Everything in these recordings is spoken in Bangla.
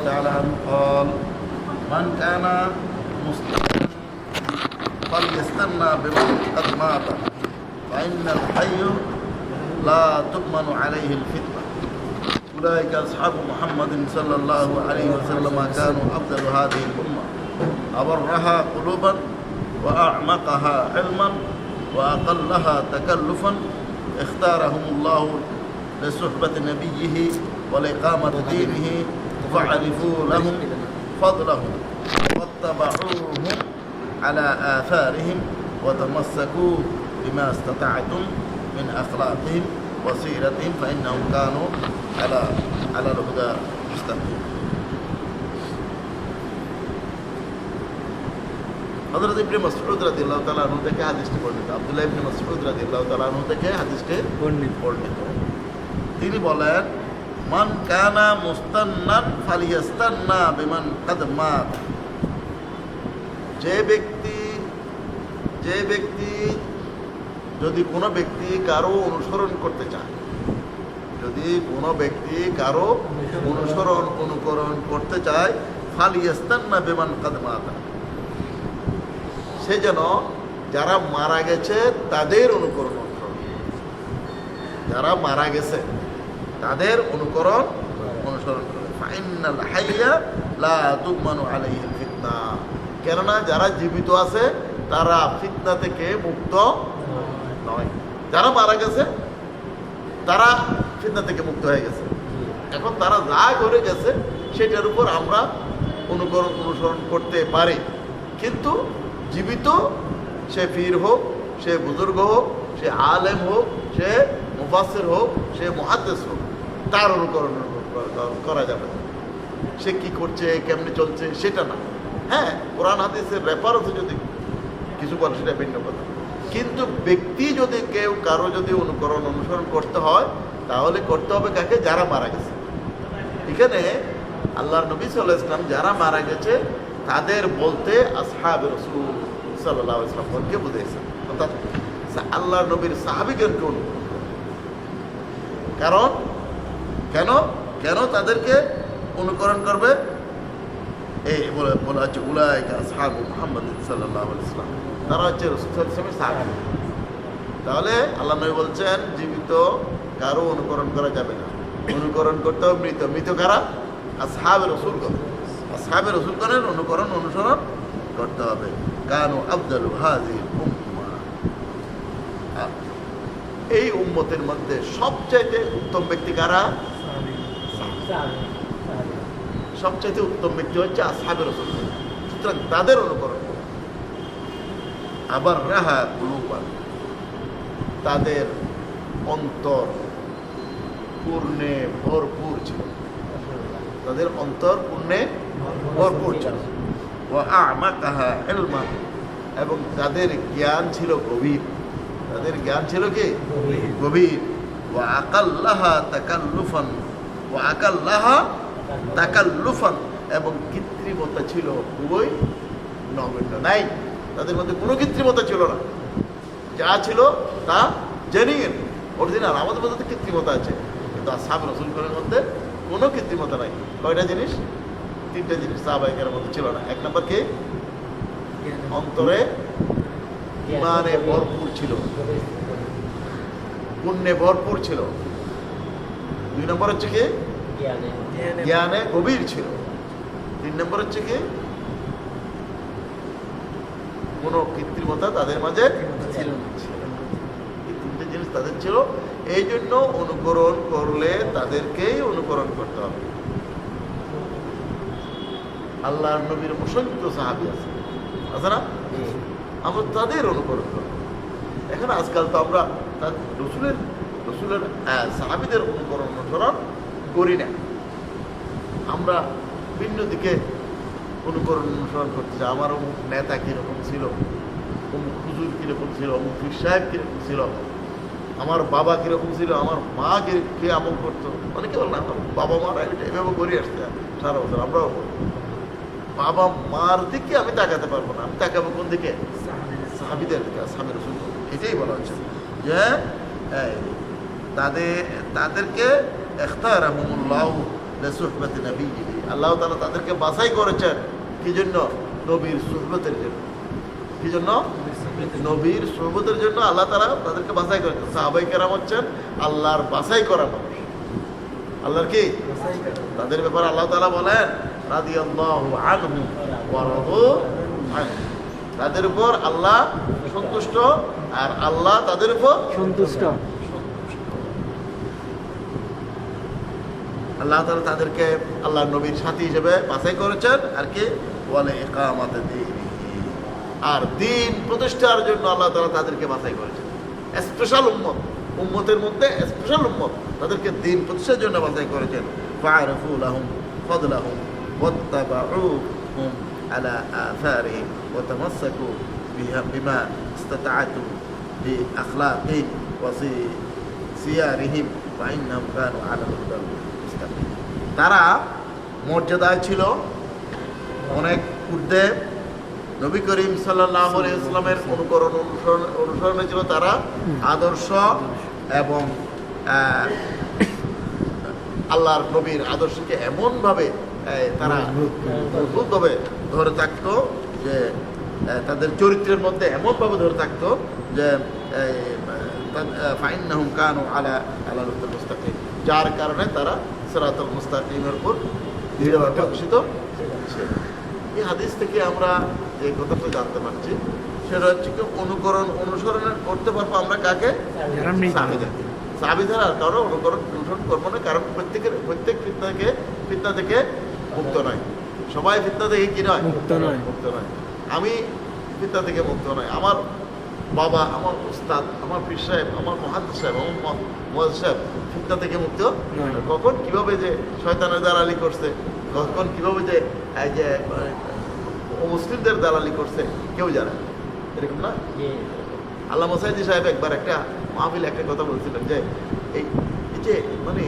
تعالى عنه قال من كان مسلما فليستنى بمن قد مات فإن الحي لا تؤمن عليه الفتنة أولئك أصحاب محمد صلى الله عليه وسلم كانوا أفضل هذه الأمة أبرها قلوبا وأعمقها علما وأقلها تكلفا اختارهم الله لصحبة نبيه ولإقامة دينه فعرفوا لهم فضلهم واتبعوهم على آثارهم وتمسكوا بما استطعتم من أخلاقهم وسيرتهم فإنهم كانوا على الهدى مستقيم. হযরত ইবনে মাসউদ রাদিয়াল্লাহু তাআলা আনহু থেকে হাদিসটি বর্ণিত। আব্দুল্লাহ ইবনে মাসউদ রাদিয়াল্লাহু তাআলা আনহু থেকে হাদিসটি বর্ণিত। তিনি বলেন, মান কানা মুস্তান্নান ফালিয়াস্তান্না বিমান কাদ মাত। যে ব্যক্তি যদি কোনো ব্যক্তি কারো অনুসরণ করতে চায়, যদি কোনো ব্যক্তি কারো অনুকরণ করতে চায়, ফালিয়াস্তান্না বিমান কাদ মাত, সে যেন যারা মারা গেছে তাদের অনুসরণ করে। যারা মারা গেছে তাদের অনুসরণ করে। ফাইনাল হাইয়া লা তুমানু আলাইহিল ফিতনা, কেননা যারা জীবিত আছে তারা ফিতনা থেকে মুক্ত নয়। যারা মারা গেছে তারা ফিতনা থেকে মুক্ত হয়ে গেছে। এখন তারা যা করে গেছে সেটার উপর আমরা অনুসরণ করতে পারি, কিন্তু জীবিত সে পীর হোক, সে বুজুর্গ হোক, সে আলেম হোক, সে মুফাসসির হোক, সে মুহাদ্দিস হোক, তার অনুকরণ করা যাবে না। সে কি করছে, কেমনে চলছে সেটা না। হ্যাঁ, কোরআন হাদিসের রেফারেন্সে যদি কিছু বলে সেটা ভিন্ন কথা, কিন্তু ব্যক্তি যদি কারো যদি অনুসরণ করতে হয় তাহলে করতে হবে কাকে? যারা মারা গেছে। এখানে আল্লাহর নবী সাল্লাল্লাহু আলাইহি ওয়াসাল্লাম যারা মারা গেছে তাদের বলতে আসহাবে রাসূল সাল্লাল্লাহু আলাইহি ওয়াসাল্লামকে বুঝাইছেন, অর্থাৎ আল্লাহর নবীর সাহাবীগণকে অনুকরণ। কারণ কেন তাদেরকে অনুকরণ করবে? এই বলা হচ্ছে উলাইকা আসহাবু মুহাম্মদ সাল্লাল্লাহু আলাইহি ওয়াসাল্লাম, তারা হচ্ছে রাসূল সাল্লাল্লাহু আলাইহি ওয়াসাল্লামের সাহাবী। তাহলে আল্লাহ নবী বলছেন জীবিত কারো অনুকরণ করা যাবে না, অনুকরণ করতে হবে মৃত কারা? আসহাবে রাসূলগণ। আসহাবে রাসূলগণের অনুসরণ করতে হবে। কানু আফদালু হাযিহিল উম্মাহ, এই উম্মতের মধ্যে সবচাইতে উত্তম ব্যক্তি কারা? সবচাইতে উত্তম ব্যক্তি হচ্ছে আসহাবে রাসূল। সুতরাং তাদের অনুকরণ। আবার রাহা কুলুবান, তাদের অন্তর পূর্ণে ভরপুর ছিল, তাদের অন্তর পূর্ণে ভরপুর ছিল। ওয়া আমাকাহা ইলমান, এবং তাদের জ্ঞান ছিল গভীর। তাদের জ্ঞান ছিল কি? গভীর। ওয়া আকাল্লাহা তাকাল্লুফান, এবং কৃত্রিমতা ছিল খুবই নগণ্য। নাই, তাদের মধ্যে কোনো কৃত্রিমতা ছিল না। যা ছিল তা জেনুইন, অরিজিনাল। আমাদের মধ্যে কৃত্রিমতা আছে, কিন্তু আসহাবে রাসূলগণের মধ্যে কোনো কৃত্রিমতা নাই। কয়টা জিনিস? তিনটা জিনিস সাহাবায়ে মধ্যে ছিল না। এক নম্বর কি? অন্তরে ইমানে ভরপুর ছিল, পুণ্যে ভরপুর ছিল। দুই নম্বর হচ্ছে কি? জ্ঞানে গভীর ছিল। তিন নম্বর হচ্ছে কি? কোনো কৃত্রিমতা তাদের মাঝে ছিল না। এই তিনটে জিনিস তাদের ছিল। এই জন্য অনুকরণ করলে তাদেরকেই অনুকরণ করতে হবে। আল্লাহর নবীর অসংখ্য সাহাবী আছে না? আমরা তাদের অনুকরণ করব। এখন আজকাল তো আমরা রসুলের সাহাবীদের অনুসরণ করি না। আমরা ভিন্ন দিকে অনুসরণ করতে চাই। আমার অমুক নেতা কীরকম ছিল, অমুক হুজুর কীরকম ছিল, অমুক পীর সাহেব কীরকম ছিল, আমার বাবা কীরকম ছিল, আমার মা কে আমল করতো। অনেকে বল না, আমার বাবা মারা এভাবে করে আসছে সারা বছর। আমরাও বাবা মার দিকে আমি তাকাতে পারবো না, আমি তাকাবো কোন দিকে? সাহাবীদের দিকে, আসহাবে রাসূল। এটাই বলা হচ্ছে যে তাদেরকে ইখতারাহুমুল্লাহ লিসুহবাতি নবিয়্যিহি, আল্লাহ তাআলা তাদেরকে বাছাই করেছেন কি জন্য? নবীর সুহবতের জন্য। কি জন্য? নবীর সুহবতের জন্য আল্লাহ তাআলা তাদেরকে বাছাই করেছেন। সাহাবায়ে কেরাম হচ্ছেন আল্লাহর বাছাই করা মানুষ। আল্লাহর কি? তাদের ব্যাপারে আল্লাহ তাআলা বলেন রাদিয়াল্লাহু আনহু ওয়া রাদু আনহু, তাদের উপর আল্লাহ সন্তুষ্ট আর আল্লাহ তাদের উপর সন্তুষ্ট। আল্লাহ তাআলা তাদেরকে আল্লাহর নবীর সাথী হিসেবে বাছাই করেছেন আর কি বলে ইকামাতে দ্বীন, আর দ্বীন প্রতিষ্ঠার জন্য আল্লাহ তাআলা তাদেরকে বাছাই করেছেন। স্পেশাল উম্মত, উম্মতের মধ্যে স্পেশাল উম্মত, তাদেরকে দ্বীন প্রতিষ্ঠার জন্য বাছাই করেছেন। ফাআরিফু লাহুম ফাদলাহুম ওয়াত্তাবাউহুম আলা আথারিহিম ওয়া তামাসসাকু বিমা ইসতাতা'তু বিআখলাকিহিম ওয়া সিয়ারিহিম ওয়া ইন্নাহুম কানু আলা হুদাল মুস্তাকিম। তারা মর্যাদায় ছিল অনেক ঊর্ধ্বে। নবী করিম সাল্লাল্লাহু আলাইহি ওয়াসাল্লামের অনুসরণে ছিল তারা আদর্শ, এবং আল্লাহর নবীর আদর্শকে এমনভাবে তারা মজবুতভাবে ধরে থাকতো যে তাদের চরিত্রের মধ্যে এমনভাবে ধরে থাকতো যে ফাইন্নাহুম কানু আলা আলাল মুস্তাকিম, যার কারণে তারা সিরাতুল মুস্তাকিমের উপর দৃঢ়ভাবে অধিষ্ঠিত ছিল। এই হাদিস থেকে আমরা যে কথাটা জানতে পারছি সেটা হচ্ছে কি অনুসরণ করতে পারবো আমরা কাকে? সাহাবীদেরকে। সাহাবীদের আর কারো অনুসরণ করবো না, কারণ প্রত্যেক ফিতনা থেকে মুক্ত নয়। সবাই ফিতনা থেকে কি নয়? মুক্ত নয়। আমি ফিতনা থেকে মুক্ত নয়। আমার বাবা, আমার উস্তাদ, আমার পীর সাহেব, আমার মুহাদ্দিস সাহেব, আমার মুয়াজ্জিজ সাহেব ফিতনা থেকে মুক্ত নয়। কখন কিভাবে যে শয়তানের দালালি করছে, কখন কিভাবে যে এই যে মুসলিমদের দালালি করছে কেউ জানে না, এরকম না? আল্লামা সাইদি সাহেব একবার একটা মাহফিলে একটা কথা বলছিলেন যে এই যে মানে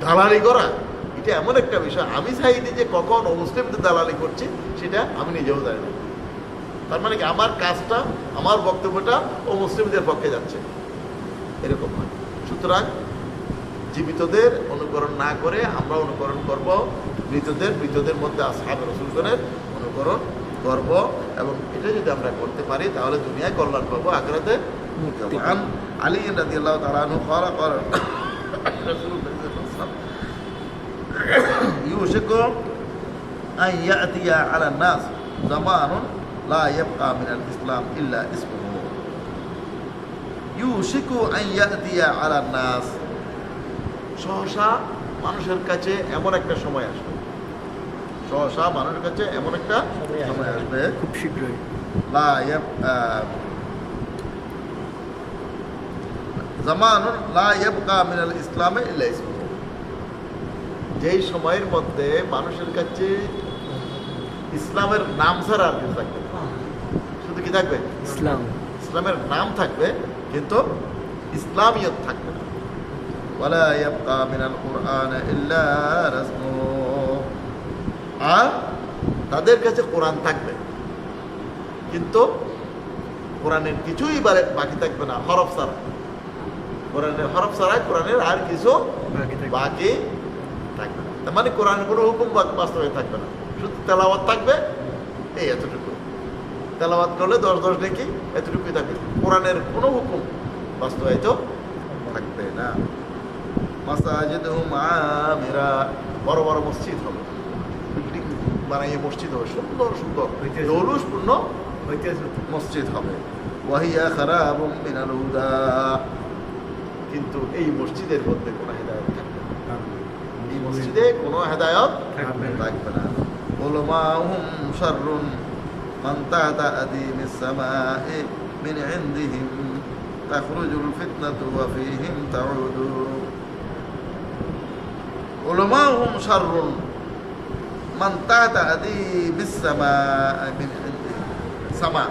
দালালি করা এটা এমন একটা বিষয়, আমি সাইদি যে কখন মুসলিমদের দালালি করছি সেটা আমি নিজেও জানি না। তার মানে কি আমার কাজটা, আমার বক্তব্যটা মুসলিমদের পক্ষে যাচ্ছে, এরকম হয়। সুতরাং জীবিতদের অনুকরণ না করে আমরা অনুকরণ করব মৃতদের মধ্যে আসহাবে রাসূলগণের অনুকরণ করব, এবং এটা যদি আমরা করতে পারি তাহলে দুনিয়ায় কল্যাণ পাবো, আখিরাতে মুক্তি পাবো। আলী রাদিয়াল্লাহু তাআলা আনহু قال رسول الله صلى الله عليه وسلم يوشك أن يأتي على الناس زمان لا يبقى من الإسلام إلا اسمه يوشك أن يأتي على الناس, সহসা মানুষের কাছে এমন একটা সময় আসবে, সহসা মানুষের কাছে এমন একটা সময় আসবে খুব শীঘ্রই, জামানুন লা ইয়াবকা মিনাল ইসলামে ইল্লা ইসমুহু, যেই সময়ের মধ্যে মানুষের কাছে ইসলামের নাম ছাড়া আর কিছু থাকবে না। শুধু কি থাকবে? ইসলামের নাম থাকবে, কিন্তু ইসলামিয়ত থাকবে না। ওয়ালা ইয়াবকা মিনাল কুরআন ইল্লা রাসমুহু, আর তাদের কাছে কোরআন থাকবে কিন্তু কোরআনের কিছুই বাকি থাকবে না, হরফ ছাড়া। কোরআনের হরফ ছাড়া কোরআনের আর কিছু বাকি থাকবে না। তার মানে কোরআনের কোনো হুকুম বাস্তবে থাকবে না, শুধু তেলাওয়াত থাকবে, এই এতটুকু তেলাওয়াত করলে 10 নাকি এতটুকুই থাকবে। কোরআনের কোনো হুকুম বাস্তবায়িত থাকবে না। মাসাজিদুহুম আমিরা, বড় বড় মসজিদ হবে, বিল্ডিং বানাইয়ে মসজিদ হবে, সুন্দর সুন্দর জৌলুসপূর্ণ মসজিদ হবে। ওয়াহিয়া খারাবুম মিনাল হুদা, কিন্তু এই মসজিদের মধ্যে কোনো হেদায়েত থাকবে না, এই মসজিদে কোনো হেদায়েত থাকবে না। উলামাহুম শাররুন মান তাহতা আদিমিস সামা'i মিন ইনদিহিম তাখরুজুল ফিতনাতু ওয়া ফীহিম তাউদু। উলামাহুম শাররুন মান তাহতা আদিমিস সামা'i মিন ইনদিহিম, সামা,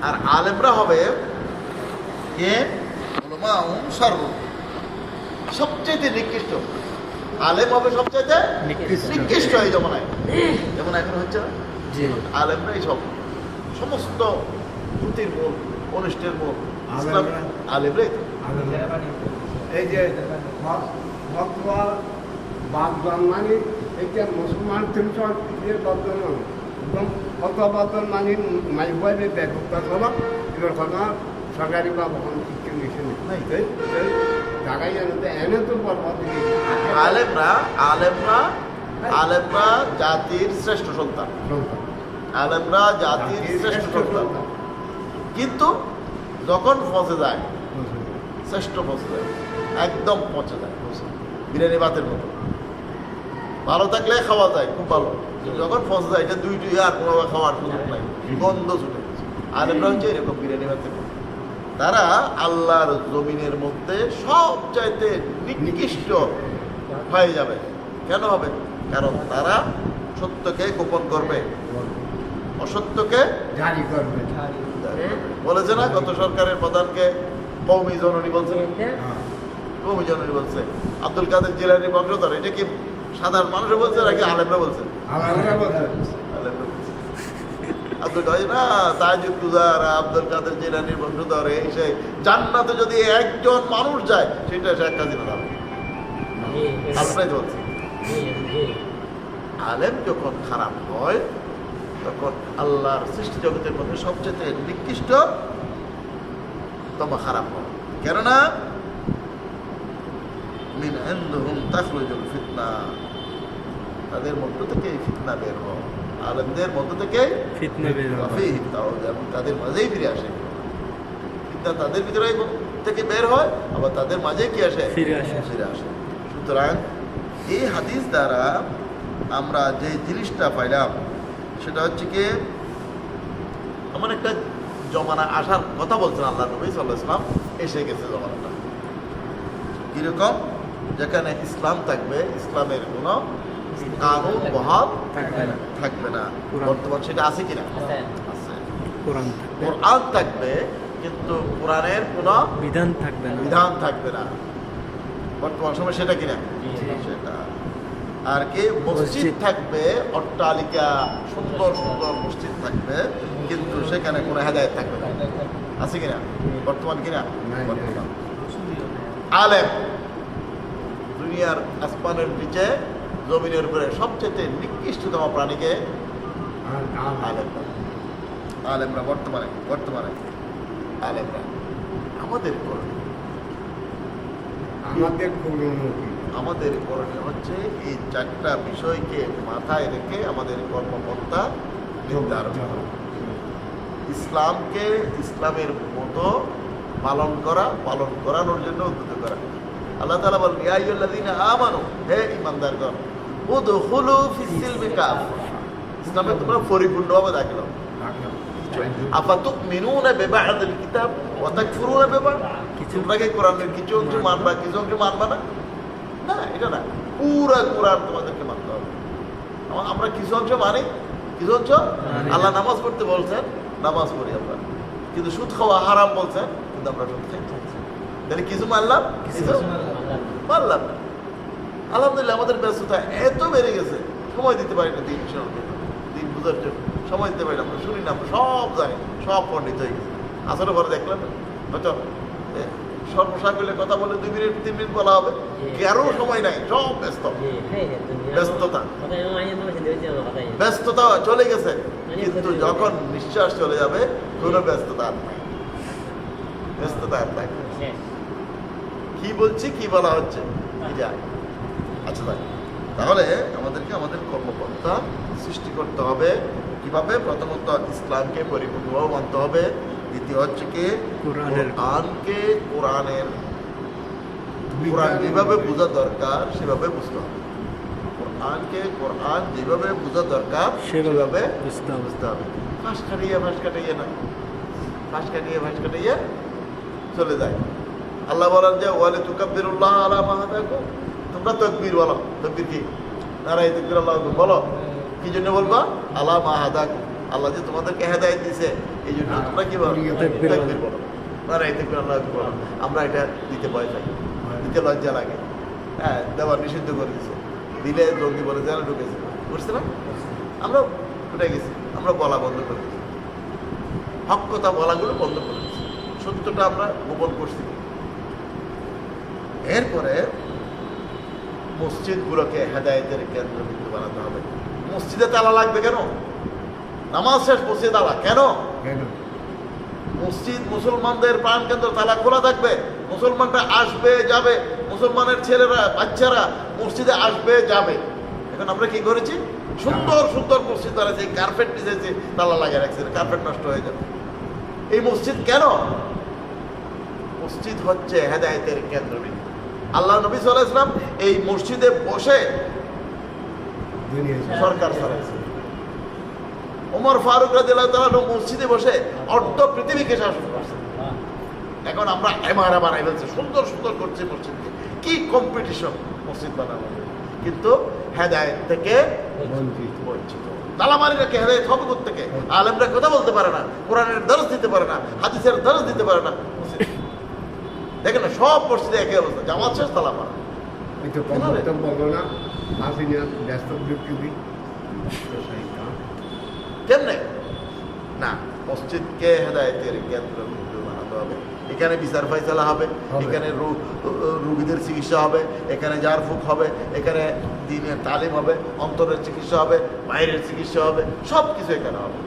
আর আলেমরা হবে কে? উলামাহুম শাররুন, সবচেয়ে নিকৃষ্ট আলেম হবে, সবচেয়ে নিকৃষ্ট এই জমানায়, যেমন এখন হচ্ছে আলেমরাই সব সমস্ত ত্রুটির মূল, অনিষ্টের মূল ইসলাম আলেমরাই। এই যে ফতোয়া বাদবান মানে এটা মুসলমান তিনশো দিয়ে বাদবান মানে এবং ফতোয়া বাদবান মানে মাইবাইলে ব্যাপকতা করা এবার কথা সরকারি বা বহন শিক্ষা নিষে নেই জায়গায় জানাতে এনে তো বরবাদ আলেমরা জাতির শ্রেষ্ঠ সন্তান, আলেমরা জাতির শ্রেষ্ঠ সন্তান, কিন্তু যখন ফসে যায় শ্রেষ্ঠ ফসে যায়, একদম পচে যায়, বিরিয়ানি ভাতের মতো। ভালো থাকলে খাওয়া যায় খুব ভালো, যখন ফসে যায় এটা দুই আর কোনোভাবে খাওয়ার সুযোগ নাই, গন্ধ ছুটে গেছে। আলেমরা হচ্ছে এরকম বিরিয়ানি ভাতের মতো, তারা আল্লাহর জমিনের মধ্যে সবচাইতে নিকৃষ্ট হয়ে যাবে। কেন হবে? কারণ তারা সত্যকে গোপন করবে, অসত্যকে জারি করবে। বলেছে না গত সরকারের প্রধানকে কওমি জননী বলছে, কওমি জননী বলছে। আব্দুল কাদের জিলানী বংশধর, এটা কি সাধারণ মানুষও বলছে নাকি আলেমরা বলছে? আলেমরা বলছে। আব্দুল কাদের না তাজুদ গুজার আব্দুল কাদের জিলানীর বংশধর, এই সেই জান্নাতে যদি একজন মানুষ যায় সেটা শেখ হাসিনা যাবে। আলেমরাই বলছে। আলেম যখন খারাপ হয় তখন আল্লাহর সৃষ্টি জগতের মধ্যে সবচেয়ে নিকৃষ্ট তোমা খারাপ হয়। কেননা মিন ইনদিহিম তাখরুজুল ফিতনা, তাদের মধ্য থেকে ফিতনা বের হয়, আলেমদের মধ্য থেকে ফিতনা বের হয়, এবং তাদের মাঝেই ফিরে আসে। ফিতনা তাদের ভিতরে থেকে বের হয়, আবার তাদের মাঝে কি আসে? ফিরে আসে। সুতরাং এই হাদিস দ্বারা আমরা যে জিনিসটা পাইলাম সেটা হচ্ছে কি, এমন একটা জমানা আসার কথা বলছেন আল্লাহ নবী সাল্লাল্লাহু আলাইহি ওয়াসাল্লাম, এসে গেছে জমানাটা। কিরকম? যেখানে ইসলাম থাকবে, ইসলামের কোনো কানুন বহাল থাকবে না। বর্তমান সেটা আছে কিনা? আছে। কোরআন থাকবে কিন্তু কোরআনের কোনো বিধান থাকবে না। বর্তমান সময় সেটা কিনা? সেটা। আর কি মসজিদ থাকবে, অট্টালিকা সুন্দর সুন্দর মসজিদ থাকবে, কিন্তু সেখানে কোনো হেদায়েত থাকবে না। আছে কিনা? বর্তমান কিনা? বর্তমান। আলেম দুনিয়ার আসমানের নিচে জমিনের উপরে সবচেয়ে নিকৃষ্টতম প্রাণীকে আলেমরা বর্তমানে আলেমরা। আমাদের করণীয় হচ্ছে এই চারটা বিষয়কে মাথায় রেখে আমাদের কর্মকর্তা নির্ধারণ করা, ইসলামকে ইসলামের মতো পালন করানোর জন্য উদ্যত করা। আল্লাহ তাআলা বলেন, ইয়া আইয়ুহাল্লাযীনা আমানু, হে ঈমানদারগণ, উদখুলু ফিস-সিলমি কাফা, ইসলামে তোমরা পরিপূর্ণভাবে দাখিল হও। আফাতুমিনুনা বিবা'দিল কিতাব ওয়া তাকফুরুনা বিবা'দ, তোমরা কি কোরআনের কিছু অংশ মানবা, কিছু অংশ মানবা না? না, এটা না, পুরা কোরআন তোমাদেরকে মানতে হবে। আমরা কিছু অংশ মানি, কিছু অংশ আল্লাহ নামাজ পড়তে বলছেন, নামাজ পড়ি আমরা, কিন্তু সুদ খাওয়া হারাম বলছেন, কিন্তু আমরা সুদ খাই। তাহলে কিছু মানলাম, কিছু মানলাম না। আলহামদুলিল্লাহ আমাদের ব্যস্ততা এত বেড়ে গেছে, সময় দিতে পারি না দিন বুঝার জন্য, সময় দিতে পারি না। আমরা শুনি না, আমরা সব জানি, সব পণ্ডিত হয়ে গেছে। আসলে পরে দেখলাম হয়তো সর্বসাকলে কথা বলে 2 মিনিট 3 মিনিট বলা হবে, কারো সময় নাই, সব ব্যস্ততা চলে গেছে। কিন্তু যখন নিঃশ্বাস চলে যাবে কোনো ব্যস্ততা আর নাই, কি বলছি, কি বলা হচ্ছে, আচ্ছা ভাই, তাহলে আমাদেরকে আমাদের কর্মকর্তা সৃষ্টি করতে হবে কিভাবে? প্রথমত ইসলামকে পরিপূর্ণভাবে মানতে হবে, দ্বিতীয় হচ্ছে কি কোরআনকে কোরআন যেভাবে বোঝা দরকার সেভাবে বুঝতে হবে। কোরআন যেভাবে বোঝা দরকার সেভাবে বুঝতে হবে। ফাঁস কাটাইয়া না, ফাঁস কাটাইয়া চলে যায়। আল্লাহ বলেন যে ওয়ালি তুকাব্বিরুল্লাহ আলা মা হাদাকুম, তোমরা তাকবীর বলো। তাকবীর কি? নারায়ে তাকবীর, আল্লাহু আকবার বলো। কি জন্য বলবা? আলা মা হাদাকুম, আল্লাহ যে তোমাদেরকে হেদায়েত দিয়েছে এই জন্য তোমরা কি বলো? তাকবীর বলো, নারায়ে তাকবীর, আল্লাহু আকবার বলো। আমরা এটা দিতে ভয় পাই, দিতে লজ্জা লাগে। হ্যাঁ, দেওয়ার নিষিদ্ধ করে দিয়েছে, দিলে জঙ্গি বলে জেলে ঢুকেছে, বুঝতে না? আমরা উঠে গেছি, আমরা বলা বন্ধ করে দিয়েছি, হক কথা বলাগুলো বন্ধ করে দিয়েছি, সত্যটা আমরা গোপন করছি। এরপরে মসজিদগুলোকে হেদায়েতের কেন্দ্রবিন্দু বানাতে হবে। মসজিদে তালা লাগবে কেন? নামাজ শেষ মসজিদ তালা কেন? কেন? মসজিদ মুসলমানদের প্রাণ কেন্দ্র, তালা খোলা থাকবে। মুসলমানরা আসবে যাবে, মুসলমানের ছেলেরা বাচ্চারা মসজিদে আসবে যাবে। এখন আমরা কি করেছি? সুন্দর সুন্দর মসজিদ বানাইছি, কার্পেট বিছেছি, তালা লাগিয়ে রাখছে, কার্পেট নষ্ট হয়ে যাবে। এই মসজিদ কেন? মসজিদ হচ্ছে হেদায়েতের কেন্দ্রবিন্দু। আল্লাহ নবী সাল্লাল্লাহু আলাইহি ওয়াসাল্লাম এই মসজিদে বসে দুনিয়া সরকার চালাইছে। ওমর ফারুক রাদিয়াল্লাহু তাআলা মসজিদে বসে অর্ধ পৃথিবীকে শাসন করছে। এখন আমরা এমারা বানাই ফেলছি, সুন্দর সুন্দর করছি মসজিদকে। কি কম্পিটিশন মসজিদ বানানো, কিন্তু হেদায়েত থেকে বঞ্চিত। তালামারি রেখে হেদায়েত হবে থেকে। আলেমরা কথা বলতে পারে না, কোরআনের দরস দিতে পারে না, হাদিসের দরস দিতে পারে না। দেখেন না, সব মসজিদে একই অবস্থা, জামাত শেষ তালামারা। এটা কত বলো না, হাসিনা ব্যস্ত বিক্রি কেমনে না? মসজিদকে হেদায়েতের কেন্দ্রবিন্দু বানাতে হবে। এখানে বিচার ফাইসালা হবে, এখানে রোগীদের চিকিৎসা হবে, এখানে জারফুক হবে, এখানে দিনের তালিম হবে, অন্তরের চিকিৎসা হবে, বাইরের চিকিৎসা হবে, সব কিছু এখানে হবে।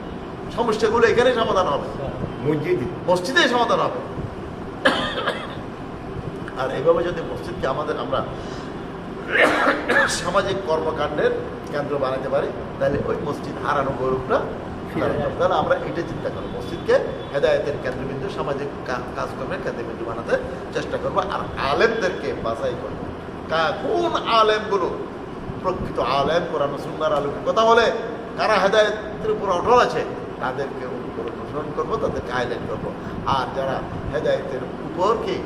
সমস্যাগুলো এখানেই সমাধান হবে, মসজিদেই সমাধান হবে। আর এইভাবে যদি মসজিদকে আমরা সামাজিক কর্মকাণ্ডের কেন্দ্র বানাতে পারি, তাহলে ওই মসজিদ হারানো গৌরবটা, তাহলে আমরা এটা চিন্তা করবো, মসজিদকে হেদায়েতের কেন্দ্রবিন্দু, সামাজিক কাজকর্মের কেন্দ্রবিন্দু বানাতে চেষ্টা করবো। আর আলেমদেরকে বাছাই করবো, কোন আলেমগুলো প্রকৃত আলেম, কোরআন সুন্নাহর আলোকে কথা বলে, কারা হেদায়েতের উপর অটল আছে, তাদেরকে অনুসরণ করবো, তাদেরকে হাইলাইট করবো। আর যারা হেদায়েতের উপর কি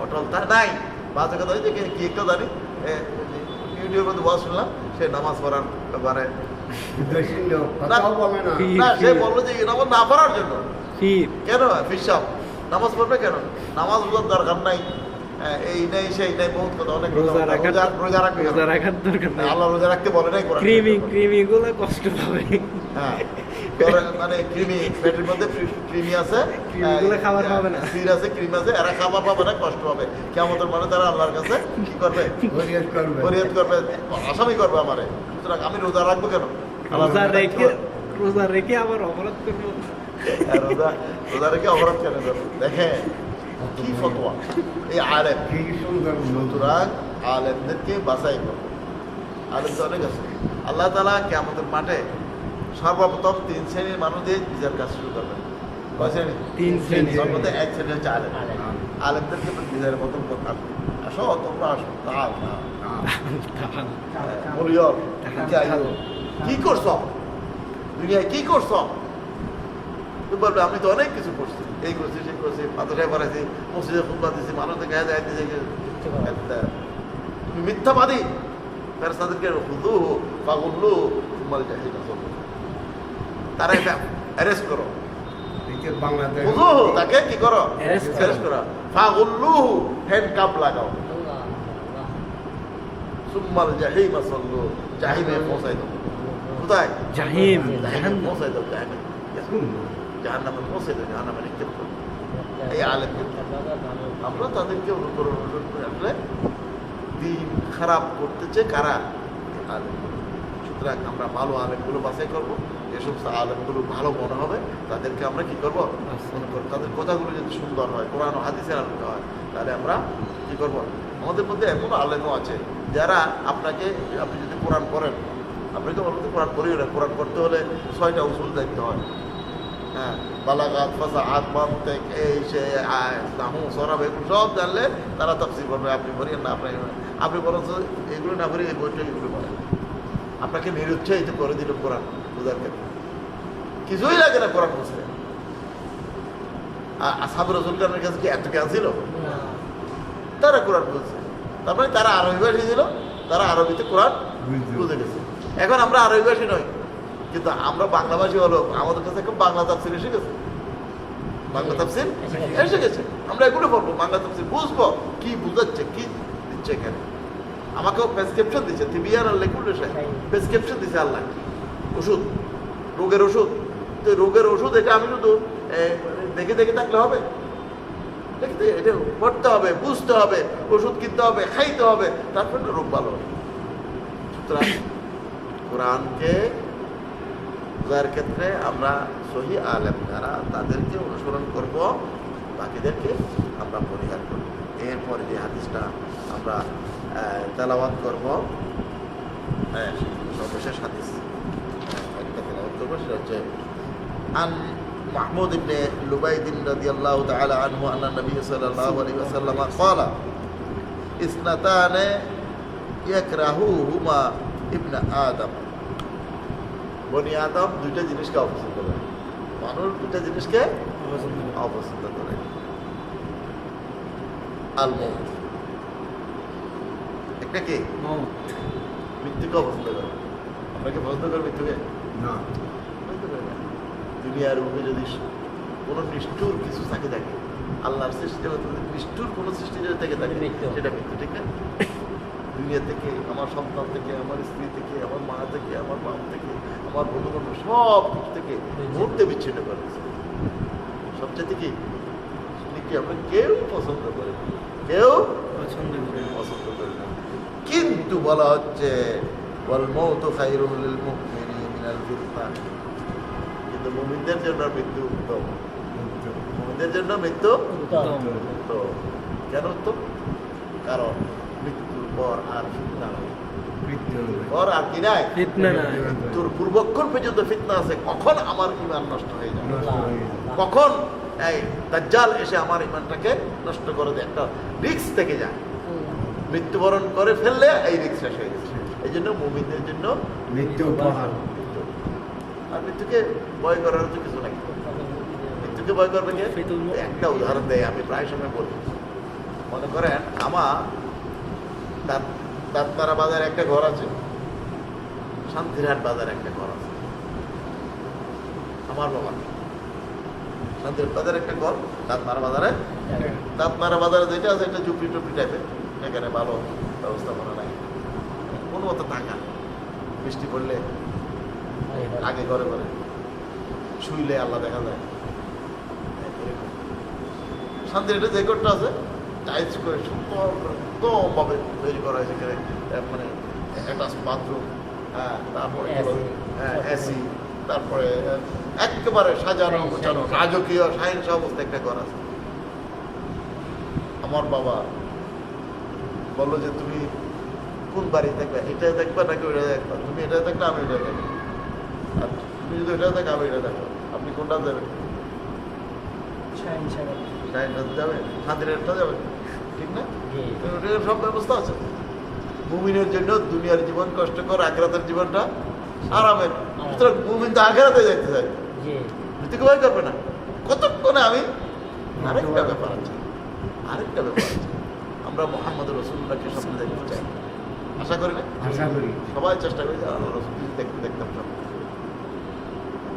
অটল তা নাই, বাজে কথা হয়েছে কি একটা জানি, ইউটিউবের মধ্যে বলা শুনলাম, সে নামাজ পড়ার ব্যাপারে সে বললো যে নামাজ না পড়ার জন্য। কেন ফিসাব নামাজ পড়বে কেন? নামাজ বোঝার দরকার নাই, এই নেই সেই নেই, বহুত কথা, অনেক রোজা রাখবে, আল্লাহ রোজা রাখতে বলে নাই, কৃমি গুলো কষ্ট পাবে। হ্যাঁ, মানে কৃমি পেটের মধ্যে কৃমি আছে, খাবার পাবে না, সির আছে, ক্রিম আছে, এরা খাবার পাবে না, কষ্ট পাবে। কিয়ামতের মানে তারা আল্লাহর কাছে কি করবে? ফরিয়াদ করবে, আসামি করবে আমারে। সুতরাং আমি রোজা রাখবো কেন? রোজা রেখে আবার অপরাধ করবো? রোজা রেখে অপরাধ কেন করবো? দেখেন কি ফতোয়া এই আলেম। সুতরাং আলেমদেরকে বাছাই করবো। আলেম তো অনেক আছে। আল্লাহ তাআলা কিয়ামতের মাঠে সর্বপ্রথম 3 শ্রেণীর মানুষদের বিচার কাজ শুরু করবেন। কয় শ্রেণী? 3 শ্রেণী। সর্বপ্রথম 1 শ্রেণী হচ্ছে আলেম। আলেমদেরকে বিচারের প্রথম কথা, আসো তোমরা আসো, বলিও কি করছো দুনিয়ায়, কি করছো? তুমি বলবে আমি তো অনেক কিছু করছি, এই করছি, সেই করছি, মাদ্রাসায় পড়াইছি, মসজিদে খুতবা দিছি, মানুষকে গায়ে দেয় দিয়েছে। তুমি মিথ্যাবাদী। ফেরেশতাদেরকে খুদু ফাগুল্লু সুম্মাল জাহিম সাল্লু, তারা অ্যারেস্ট করো, খুদু তাকে কি করো? অ্যারেস্ট করো। ফাগুল্লু হ্যান্ডকাপ লাগাও, সুম্মাল জাহিম সাল্লু, জাহিমে পৌঁছাই দাও। কোথায়? জাহিম, জাহিমে পৌঁছাই দাও, জাহিমে, জাহান্নামে পৌঁছে দেয়, জাহান্নামে নিক্ষেপ করবে। এই আলেমকে আমরা তাদেরকে অনুকরণ করে আসলে দিন খারাপ করতেছে কারা? আলেম। সুতরাং আমরা ভালো আলেমগুলো বাছাই করবো, যে সমস্ত আলেমগুলো ভালো মনে হবে তাদেরকে আমরা কি করবো? অনুকরণ। তাদের কথাগুলো যদি সুন্দর হয়, কোরআন ও হাদিসের আলোকে হয়, তাহলে আমরা কি করবো? আমাদের মধ্যে এমন আলেমও আছে যারা আপনি যদি কোরআন পড়েন, আপনাকে বলতে কোরআন পড়িও না, কোরআন পড়তে হলে 6টা উসুল দেখতে হয়। হ্যাঁ, বালাগাত, ফাসাহাত, মানতিক, এই সে নাহু, সরফ, এগুলো সব জানলে তারা তাফসীর করবে। আপনি পড়িয়েন না, আপনি বরঞ্চ এগুলো না পড়ি, এই বইটা এগুলো পড়েন। আপনাকে নিরুৎসাহিত করে দিল কোরআন বোঝার ক্ষেত্রে। কিছুই লাগে না কোরআন বুঝতে। আসহাবে রাসূল খানের কাছে কি এত জ্ঞান ছিল? তারা কোরআন বুঝছে, তারপরে তারা আরবি ভাষী ছিল, তারা আরবিতে কোরআন বুঝে গেছে। এখন আমরা আরবি ভাষী নই, কিন্তু আমরা বাংলাভাষী হলো, আমাদের কাছে এখন বাংলা তাফসীর এসে গেছে, বাংলা তাফসীর এসে গেছে। আমরা এগুলো পড়বো, বাংলা তাফসীর বুঝবো, কি বুঝাচ্ছে, কি দিচ্ছে এখানে। আমাকেও প্রেসক্রিপশন দিচ্ছে, তিবিয়ান আল্লাহ কুল্লু শাই, প্রেসক্রিপশন দিচ্ছে আল্লাহ, ওষুধ, রোগের ওষুধ। তো রোগের ওষুধ এটা আমি শুধু দেখে দেখে থাকলে হবে? দেখতে এটা পড়তে হবে, বুঝতে হবে, ওষুধ কিনতে হবে, খাইতে হবে, তারপরে তো রোগ ভালো হবে। সুতরাং কোরআনকে বোঝার ক্ষেত্রে আমরা সহি আলেম যারা তাদেরকে অনুসরণ করব, বাকিদেরকে আমরা পরিহার করব। এরপরে যে হাদিসটা আমরা তেলাওয়াত করব, হ্যাঁ সর্বশেষ হাদিস একটা তেলাওয়াত করবো, সেটা হচ্ছে আন محمود بن لبيد رضي الله تعالى عنه أن النبي صلى الله عليه وسلم قال اثنتان يكرههما ابن آدم বনি আদম দুইটা জিনিসকে অপছন্দ করে, মানুষ দুইটা জিনিসকে অপছন্দ করে। আল মউত, একটা কি মৃত্যুকে অপছন্দ করে। আমরা কি পছন্দ করি মৃত্যুকে? না, পছন্দ করি না। দুনিয়ার বুকে যদি কোনো নিষ্ঠুর কিছু থাকে থাকে, আল্লাহর সৃষ্টি নিষ্ঠুর কোনো সৃষ্টি যদি থেকে থাকে, সেটা মৃত্যু, ঠিক না? দুনিয়া থেকে, আমার সন্তান থেকে, আমার স্ত্রী থেকে, আমার মা থেকে, আমার বাপ থেকে, আমার বন্ধু বান্ধব সব কিছু থেকে মুহূর্তে বিচ্ছিন্ন করে দিচ্ছে। সবচেয়ে কি আমরা কেউ পছন্দ করি না, কেউ পছন্দ করি না। কিন্তু বলা হচ্ছে ওয়াল মাউতু খায়রুল লিল মুমিনিনা মিনাল ফিতনাহ, কিন্তু মুমিনদের জন্য মৃত্যু উত্তম। মুমিনদের জন্য মৃত্যু উত্তম। কেন উত্তম? কারণ মৃত্যুর পর আর ফিতনা নাই, পর আর কি নাই, মৃত্যুর পূর্বক্ষণ পর্যন্ত ফিতনা আছে। কখন আমার ঈমান নষ্ট হয়ে যাবে, কখন এই দাজ্জাল এসে আমার ঈমানটাকে নষ্ট করে দেয়, একটা রিস্ক থেকে যায়। মৃত্যুবরণ করে ফেললে এই রিস্ক শেষ হয়ে গেছে। এই জন্য মুমিনদের জন্য মৃত্যু উপহার। আর মৃত্যুকে ভয় করার তো কিছু নাই। মৃত্যুকে ভয় করবে কে? একটা উদাহরণ দেয়, আমি প্রায় সময় বলি। মনে করেন আমার দাঁতমারা বাজারে একটা ঘর আছে, শান্তিরহাট বাজারে একটা ঘর আছে আমার বাবা। শান্তিরহাট বাজারে একটা ঘর, দাঁতমারা বাজারে যেটা আছে একটা ঝুপড়ি টুপড়ি টাইপের, এখানে ভালো ব্যবস্থাপনা নাই, কোনো মতো টাকা। বৃষ্টি পড়লে আগে ঘরে ঘরে শুইলে আল্লাহ দেখা যায়। শান্তিরহাটে যে ঘরটা আছে টাইলস করে সুন্দরভাবে তৈরি করা হয়েছে, মানে অ্যাটাচ বাথরুম, হ্যাঁ, তারপরে এসি, তারপরে একেবারে সাজানো গোছানো রাজকীয় সাহিংস অবস্থা একটা ঘর আছে। আমার বাবা বললো যে তুমি কোন বাড়ি দেখবে, এটা দেখবে নাকি ওইটা দেখবা? তুমি এটা দেখলে আমি ওইটা দেখবো, আর তুমি যদি ওইটা দেখো আমি এটা দেখবো। আপনি কোনটা যাবেন? শাহিনটা যাবেন, শান্তিরহাটটা যাবেন, ঠিক না? সব ব্যবস্থা আছে। মুমিনের জন্য দুনিয়ার জীবন কষ্টকর, আখিরাতের জীবনটা আরামের। সুতরাং মুমিন তো আখিরাতে যাইতে চাই, মৃত্যুকে ভয় করবে না। কতক্ষণে আমি আরেকটা ব্যাপার আছে, আমরা মুহাম্মদ রাসূলুল্লাহকে স্বপ্নে দেখতে চাই, আশা করি না? সবাই চেষ্টা করি যে আল্লাহ রাসূল দেখতাম সব।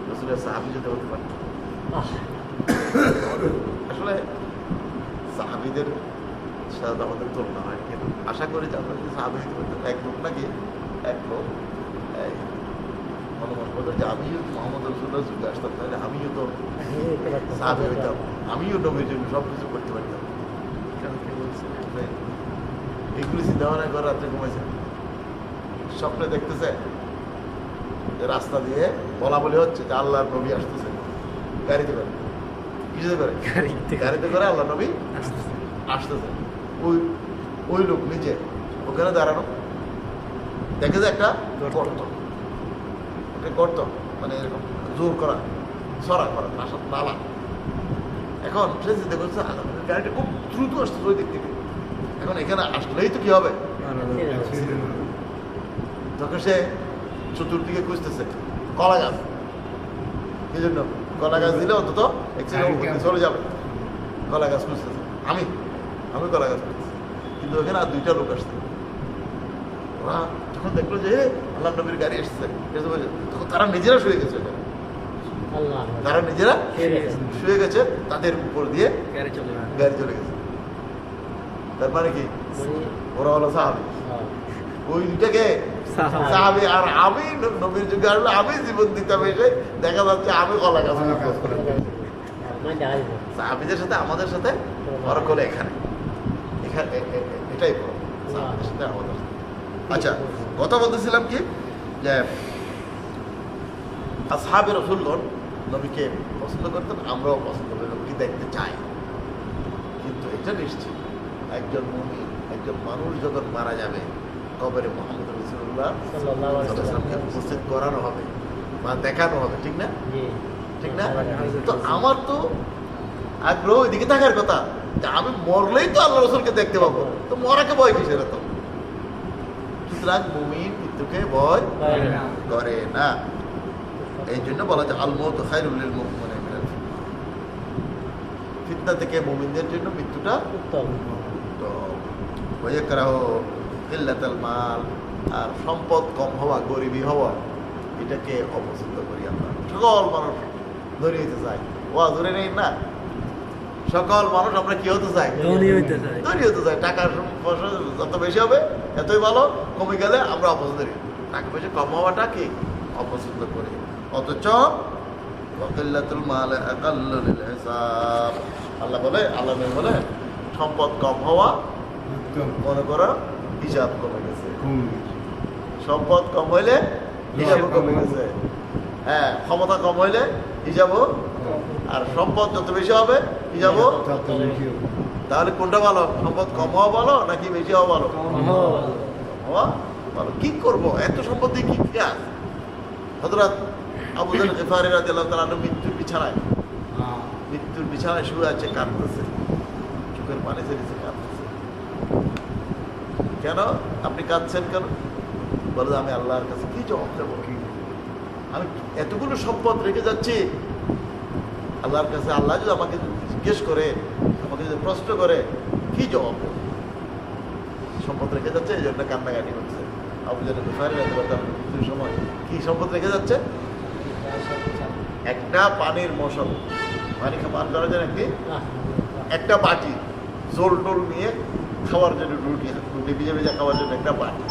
রাসূলের সাহাবী যদি হতে পারে। আসলে সাহাবীদের সাথে আমাদের তুলনা হয়, কিন্তু আশা করি যে আমরা যদি সাহাবী হতে পারতাম। এক লোক নাকি মনে করতো যে আমিও মোহাম্মদ রাসূলুল্লাহর যুগে আসতাম, তাহলে আমিও তো সাহাবী হইতাম, আমিও নবীর জন্য সব কিছু করতে পারতাম। এগুলি চিন্তা ভাবনা করে রাত্রে ঘুমাইছে, স্বপ্নে দেখতেছে যে রাস্তা দিয়ে বলা বলি হচ্ছে যে আল্লাহর নবী আসতেছে গাড়িতে করে। কিসে করে? গাড়িতে করে আল্লাহ নবী আসতেছে। ওই লোক নিজে ওখানে দাঁড়ানো, দেখে যে একটা গর্ত, মানে এরকম জোর করা, সরা করা, নালা। এখন সে চিন্তা করছে গাড়িটা খুব দ্রুত আসতেছে ওই দিক থেকে, এখন এখানে আসলেই তো কি হবে। তখন সে চতুর্দিকে খুঁজতেছে কলা গাছ, এই জন্য কলা গাছ দিলে অন্তত চলে যাবে। কলা গাছ খুঁজতেছে, আমি কলা গাছ খুঁজতেছি, কিন্তু ওখানে আর দুইটা লোক আসছে। ওরা যখন দেখলো যে আল্লাহ নবীর গাড়ি এসছে, তখন তারা নিজেরা শুয়ে গেছে, তারা নিজেরা শুয়ে গেছে, তাদের উপর দিয়ে গাড়ি চলে গেছে। তার মানে কি ওরা হলো সাহাবী, ওই দুটাকে সাহাবী। আর আমি নবীর যুগে আসলে আমি জীবন দিতাম, এসে দেখা যাচ্ছে আমি কলা গাছ। সাহাবীদের সাথে আমাদের সাথে ফরক হলো এখানে এখানে এটাই ফরক সেটা আমাদের। আচ্ছা, কথা বলতেছিলাম কি যে আসহাবে রাসূলগণ নবীকে পছন্দ করতেন, আমরাও পছন্দ করি, নবীকে দেখতে চাই। কিন্তু এটা নিশ্চিত একজন মুমিন, একজন মানুষ যখন মারা যাবে কবরে মুহাম্মদ রাসূলুল্লাহ সাল্লাল্লাহু আলাইহি ওয়াসাল্লামকে উপস্থিত করানো হবে বা দেখানো হবে, ঠিক না? ঠিক না? তো আমার তো আগ্রহ ওইদিকে থাকার কথা যে আমি মরলেই তো আল্লাহ রাসূলকে দেখতে পাবো, তো মরাকে ভয় কিসের? তো সুতরাং মুমিন মৃত্যুকে ভয় করে না। এই জন্য বলা যায় আল মউতু খায়রুল লিল মুমিনিনা মিনাল ফিতনা থেকে মুমিনদের জন্য মৃত্যুটা উত্তম। তো ওয়ায়াকরাহু কিল্লাতাল মাল, আর সম্পদ কম হওয়া, গরিবী হওয়া, এটাকে অপছন্দ করি আমরা। সকল মানুষ ধনী হইতে চাই, ওয়াজ ধরে নেই না, সকল মানুষ আমরা কি হতে চাই? ধনী হতে চাই। টাকা পয়সা যত বেশি হবে এতই ভালো, কমে গেলে আমরা অপছন্দ করি। টাকা পয়সা কম হওয়াটা কি অপছন্দ করি। অথচ ওয়াকিল্লাতুল মাল আকাল্লু লিল হিসাব, আল্লাহ বলে, আল্লাহ নবী বলে সম্পদ কম হওয়া মনে করো হিসাব কমে গেছে। সম্পদ কম হইলে হিসাবও কমে গেছে। হ্যাঁ, ক্ষমতা কম হইলে হিসাবও, আর সম্পদ যত বেশি হবে হিসাবও। তাহলে কোনটা ভালো? সম্পদ কম হওয়া ভালো নাকি বেশি হওয়া ভালো? হওয়া ভালো। কি করবো এত সম্পদ দিয়ে? কি কাজ? হযরত আবু যর গিফারী রাদিয়াল্লাহু তাআলা মৃত্যুর বিছানায় শুয়ে আছে, কাঁদতেছে, চোখের পানি ছেড়েছে, কাঁদতেছে। কেন আপনি কাঁদছেন? কেন? বলে আমি আল্লাহর কাছে কি জবাব দেবো? আমি এতগুলো সম্পদ রেখে যাচ্ছি আল্লাহর কাছে, আল্লাহ যদি আমাকে জিজ্ঞেস করে, আমাকে যদি প্রশ্ন করে, কি জবাব দেবো? সম্পদ রেখে যাচ্ছে, এই জন্য কান্নাকাটি করছে। আবু যর গিফারী রাদিয়াল্লাহু তাআলা মৃত্যুর সময় কি সম্পদ রেখে যাচ্ছে? একটা পানির মশক, পানি পান করার জন্য একটা বাটি, জোল টোল নিয়ে খাওয়ার জন্য, রুটি ভিজে ভেজে খাওয়ার জন্য একটা বাটি,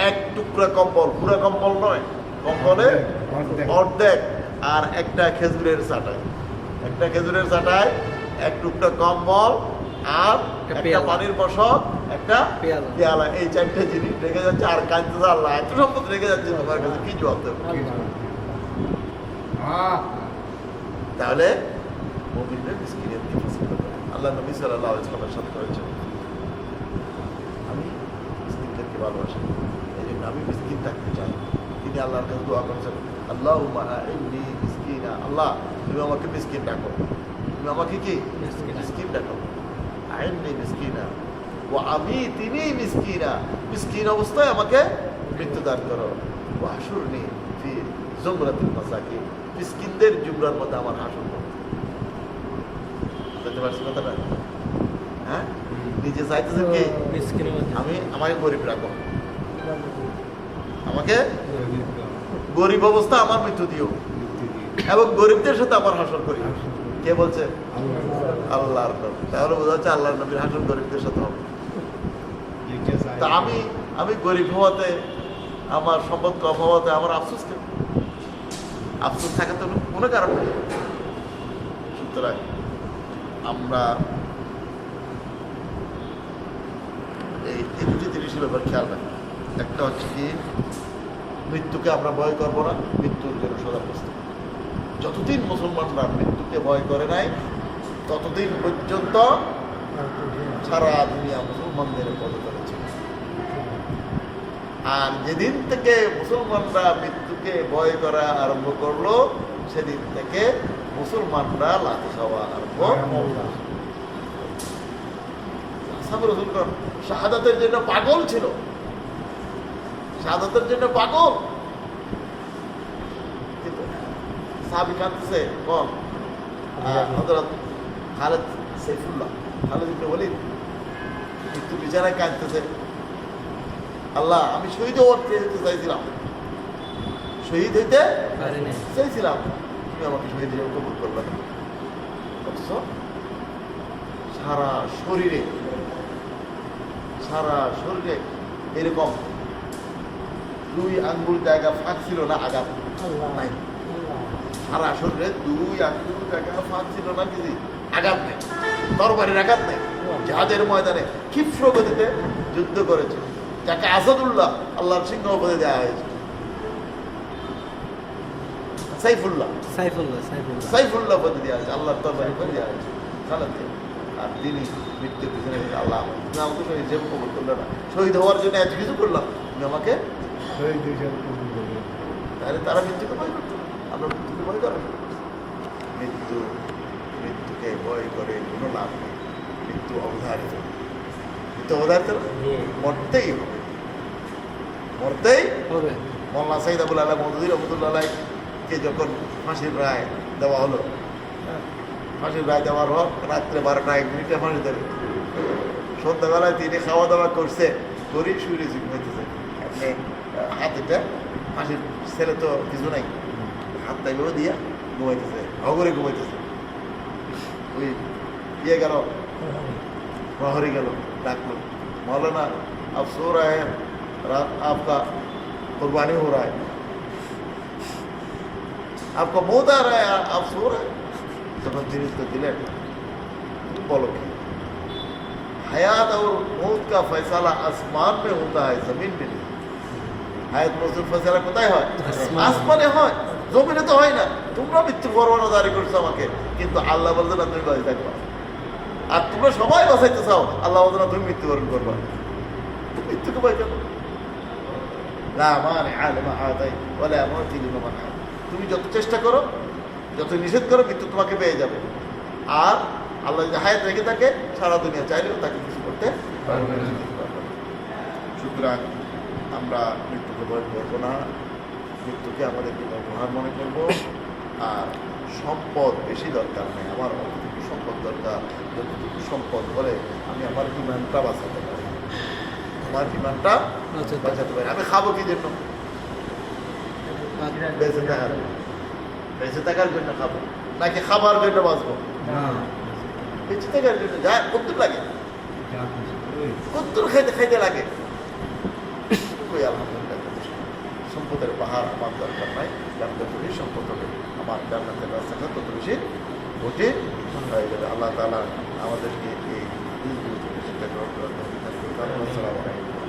এক টুকরা কম্বল, পুরা কম্বল নয়, কম্বলে অর্ধেক, আর একটা খেজুরের চাটাই, একটা খেজুরের চাটাই, এক টুকরা কম্বল, আর একটা পানির মশক, একটা পেয়ালা। এই চারটে জিনিস রেখে যাচ্ছে, আর কাঁদতেছে আল্লাহ এত সম্পদ রেখে যাচ্ছে, তোমার কাছে কি জবাব দেবো? তাহলে মুমিনরা মিসকিনের দিকে পছন্দ করে। আল্লাহ নবী সাল্লাল্লাহু আলাইহি ওয়াসাল্লামের সাথে করেছেন, আমি মিসকিনদেরকে ভালোবাসি, এই জন্য আমি মিসকিন থাকতে চাই। তিনি আল্লাহর কাছে দোয়া করেছেন, আল্লাহুম্মা আইন্নি মিসকিনা, আল্লাহ তুমি আমাকে মিসকিন ডাকো, তুমি আমাকে কি মিসকিন ডাকো। আইন্নি মিসকিনা ওয়া আমিতিনি মিসকিনা, মিসকিন অবস্থায় আমাকে মৃত্যু দান করো। ওয়া হাশুরনি ফি জুমরাতিল মাসাকিন, মিসকিনদের জুমরার মধ্যে আমার হাসর করো। বুঝতে পারছি কথাটা? হ্যাঁ, নিজে চাইতেছেন কি আমি আমাকে গরিব রাখো, আমাকে গরিব অবস্থা আমার মৃত্যু দিও, এবং গরিবদের সাথে আমার হাসর করি। কে বলছে? আল্লাহর নবী। তাহলে বোঝা যাচ্ছে আল্লাহর নবীর হাসর গরিবদের সাথে হবে। তা আমি গরিব হওয়াতে, আমার সম্পদ কম হওয়াতে আমার আফসোস কেন? আফসোস থাকা তো কোনো কারণ নেই। সুতরাং আমরা এই দুটি জিনিসের ব্যাপার খেয়াল রাখি। একটা হচ্ছে কি, মৃত্যুকে আমরা ভয় করবো না, মৃত্যুর জন্য সদা প্রস্তুত। যতদিন মুসলমানরা মৃত্যুকে ভয় করে নাই, ততদিন পর্যন্ত সারা দুনিয়া মুসলমানদের পদতলে ছিল। আর যেদিন থেকে মুসলমানরা মৃত্যুকে ভয় করা আরম্ভ করলো, সেদিন থেকে মুসলমানরা লাথি খাওয়া আরম্ভ করলো। শাহাদাতের জন্য পাগল ছিল, শাহাদাতের জন্য পাগল। সাহাবী কাঁদতেছে, কম হযরত খালিদ সাইফুল্লাহ, খালিদ ইবনে ওলীদ মৃত্যু বিছানায় কাঁদতেছে, আল্লাহ আমি শহীদ হতে চাইছিলাম, শহীদ হইতে চাইছিলাম, তুমি আমাকে শহীদ হিসেবে কবুল করবে না। অথচ সারা শরীরে এরকম 2 আঙ্গুল জায়গা ফাঁক ছিল না, আঘাত নাই। সারা শরীরে 2 আঙ্গুল জায়গা ফাঁক ছিল না, কিছু আঘাত নেই, তরবারির আঘাত নেই। যাদের ময়দানে ক্ষিপ্র গতিতে যুদ্ধ করেছে, যাকে আসাদুল্লাহ আল্লাহর সিংহ পদে দেওয়া হয়েছে, সাইফুল্লাহ সাইফুল্লাহ পদে দেওয়া হয়েছে, আল্লাহর তরবারি পদে দেওয়া হয়েছে খালাতে। আর তিনি মৃত্যুর পিছনে আল্লাহ তুমি আমাকে শহীদ হিসেবে কবুল করলে না, শহীদ হওয়ার জন্য এত কিছু করলাম, তুমি আমাকে শহীদ হিসেবে কবুল করলেন। তাহলে তারা মৃত্যুকে ভয় করতো, আমরা মৃত্যুকে ভয় করে মৃত্যুকে ভয় করে কোনো লাভ নেই। মৃত্যু অবধারিত, মৃত্যু অবধারিত মরতেই হবে, মরতেই হবে। মোল্লা সাইদ আবুল আল্লাহ মহদুদ্দিন রহমতুল্লাহকে যখন ফাঁসির রায় দেওয়া হলো, ফাঁসির রায় দেওয়ার হোক রাত্রে 12:01 ফাঁসি দেবে, সন্ধ্যাবেলায় তিনি খাওয়া দাওয়া করছে, করি শুয়ে ঘুমাইতেছে, আপনি হাতটা ফাঁসির ছেলে তো কিছু নাই, হাতটা এভাবে দিয়া ঘুমাইতেছে, অগরে ঘুমাইতেছে। ওই ইয়ে গেল, প্রহরী গেল, ডাকলো, मौलाना आप सो रहे हैं, रात आपका कुर्बानी हो रहा है, आपका मौत आ रहा है, आप सो रहे हैं। जब दिन तो दिले बोलो कि हयात और मौत का फैसला आसमान में होता है, जमीन में नहीं। হায়াত মৃত্যুর ফয়সালা কোথায় হয়? আসমানে হয়, জমিনে তো হয় না। তোমরা মৃত্যুর পরোয়ানা জারি করছো আমাকে, কিন্তু আল্লাহ বলছে না তুমি বাঁচে থাকবা। আর তোমরা সবাই বাঁচাইতে চাও, আল্লাহ বলছে না তুমি মৃত্যুবরণ করবা। মৃত্যুকে ভয় কেন? লা মানিআ লিমা আতাই ওয়া লা মুতি লিমা মানআ। তুমি যত চেষ্টা করো, যত নিষেধ করো, মৃত্যু তোমাকে পেয়ে যাবে। আর আল্লাহ যদি হায়াত রেখে থাকে, সারা দুনিয়া চাইলেও তাকে কিছু করতে পারবে না। সুতরাং আমরা মৃত্যুকে ভয় করবো না, মৃত্যুকে আমাদের জন্য উপহার মনে করব। আর সম্পদ বেশি দরকার নেই, আমার অতটুকু সম্পদ দরকার, যতটুকু সম্পদ হলে আমি আমার ইমানটা বাঁচাতে পারি, আমার ইমানটা বাঁচাতে পারি। আমি খাবো কি জন্য? বেঁচে থাকার, বেঁচে থাকার জন্য খাবো, নাকি খাবার জন্য বাঁচবো? বেঁচে থাকার জন্য। যা কদ্দুর লাগে, কদ্দুর খাইতে খাইতে লাগে। আলহামদুলিল্লাহ, সম্পদের পাহাড় আমার দরকার নাই, কারণ যত বেশি সম্পদ হবে আমার জান্নাতের রাস্তাটা তত বেশি কঠিন হয়ে যাবে। আল্লাহ তাআলা আমাদেরকে এই গ্রহণ করার। আসসালামু আলাইকুম।